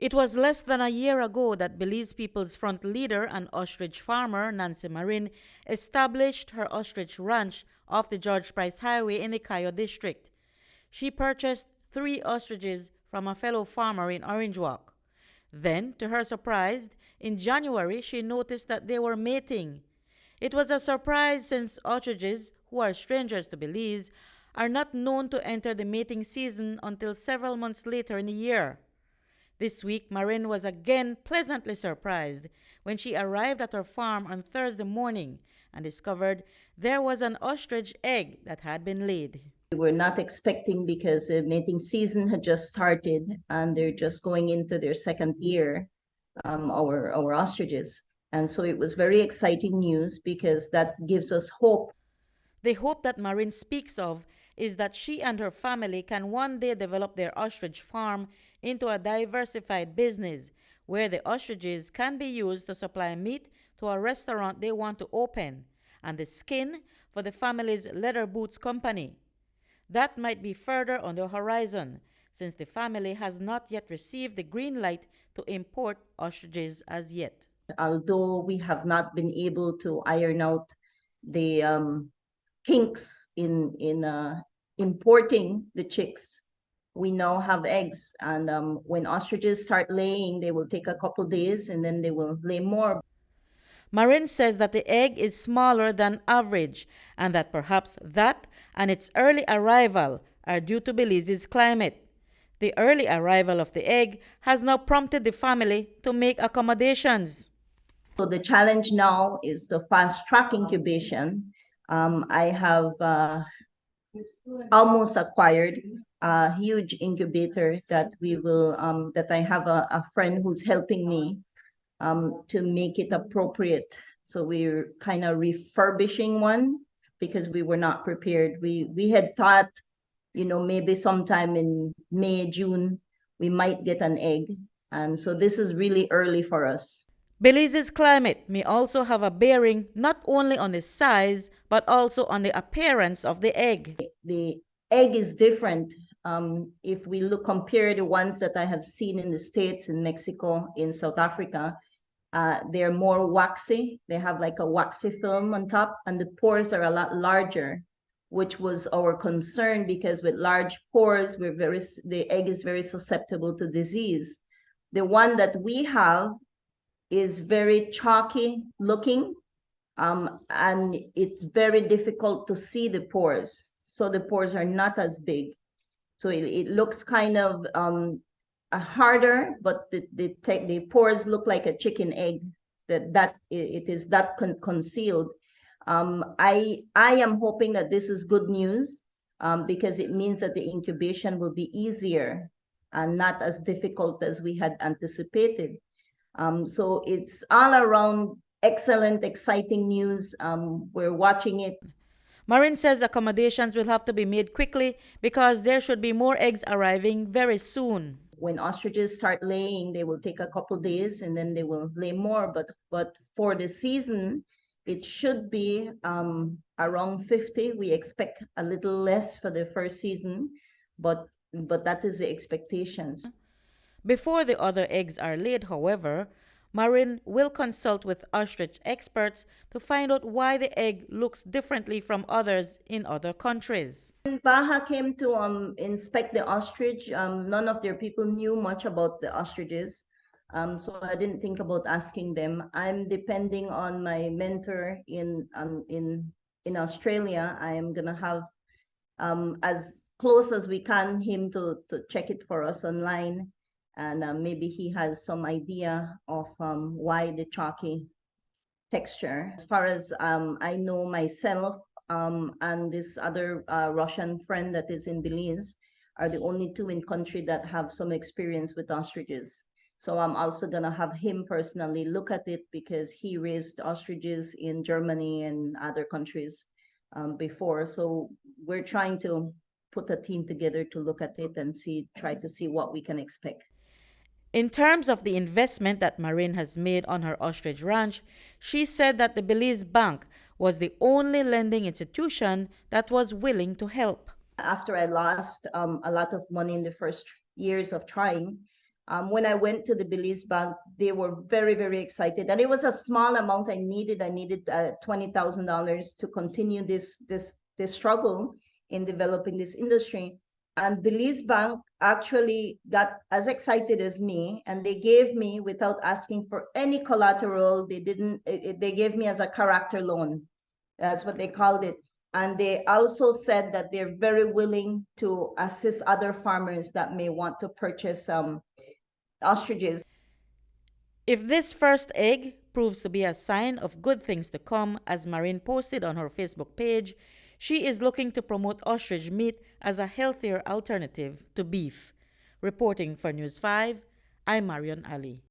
It was less than a year ago that Belize People's Front leader and ostrich farmer Nancy Marin established her ostrich ranch off the George Price Highway in the Cayo district. She purchased 3 ostriches from a fellow farmer in Orange Walk. Then, to her surprise, in January she noticed that they were mating. It was a surprise since ostriches, who are strangers to Belize, are not known to enter the mating season until several months later in the year. This week, Marion was again pleasantly surprised when she arrived at her farm on Thursday morning and discovered there was an ostrich egg that had been laid. We were not expecting because the mating season had just started and they're just going into their second year, our ostriches. And so it was very exciting news because that gives us hope. The hope that Marin speaks of is that she and her family can one day develop their ostrich farm into a diversified business where the ostriches can be used to supply meat to a restaurant they want to open and the skin for the family's leather boots company. That might be further on the horizon since the family has not yet received the green light to import ostriches as yet. Although we have not been able to iron out the kinks in importing the chicks, we now have eggs. And when ostriches start laying, they will take a couple days and then they will lay more. Marin says that the egg is smaller than average and that perhaps that and its early arrival are due to Belize's climate. The early arrival of the egg has now prompted the family to make accommodations. So the challenge now is to fast track incubation. I have almost acquired a huge incubator that that I have a friend who's helping me to make it appropriate. So we're kind of refurbishing one because we were not prepared. We had thought, maybe sometime in May, June, we might get an egg. And so this is really early for us. Belize's climate may also have a bearing not only on the size but also on the appearance of the egg. The egg is different. If we compare the ones that I have seen in the States, in Mexico, in South Africa, they're more waxy. They have like a waxy film on top, and the pores are a lot larger, which was our concern because with large pores, the egg is very susceptible to disease. The one that we have is very chalky looking, and it's very difficult to see the pores. So the pores are not as big. So it looks kind of harder, but the pores look like a chicken egg. That it is that concealed. I am hoping that this is good news because it means that the incubation will be easier and not as difficult as we had anticipated. So it's all around excellent, exciting news. We're watching it. Marin says accommodations will have to be made quickly because there should be more eggs arriving very soon. When ostriches start laying, they will take a couple days and then they will lay more. But for the season, it should be around 50. We expect a little less for the first season, but that is the expectations. Before the other eggs are laid, however, Marin will consult with ostrich experts to find out why the egg looks differently from others in other countries. When BAHA came to inspect the ostrich, none of their people knew much about the ostriches. So I didn't think about asking them. I'm depending on my mentor in Australia. I am gonna have as close as we can him to check it for us online. And maybe he has some idea of why the chalky texture. As far as I know myself and this other Russian friend that is in Belize are the only two in country that have some experience with ostriches. So I'm also gonna have him personally look at it because he raised ostriches in Germany and other countries before. So we're trying to put a team together to look at it and try to see what we can expect. In terms of the investment that Marin has made on her ostrich ranch, she said that the Belize Bank was the only lending institution that was willing to help. After I lost a lot of money in the first years of trying, When I went to the Belize Bank, they were very, very excited. And it was a small amount I needed. I needed $20,000 to continue this struggle in developing this industry. And Belize Bank actually got as excited as me, and they gave me, without asking for any collateral, they gave me as a character loan. That's what they called it. And they also said that they're very willing to assist other farmers that may want to purchase ostriches. If this first egg proves to be a sign of good things to come, as Marin posted on her Facebook page, she is looking to promote ostrich meat as a healthier alternative to beef. Reporting for News 5, I'm Marion Ali.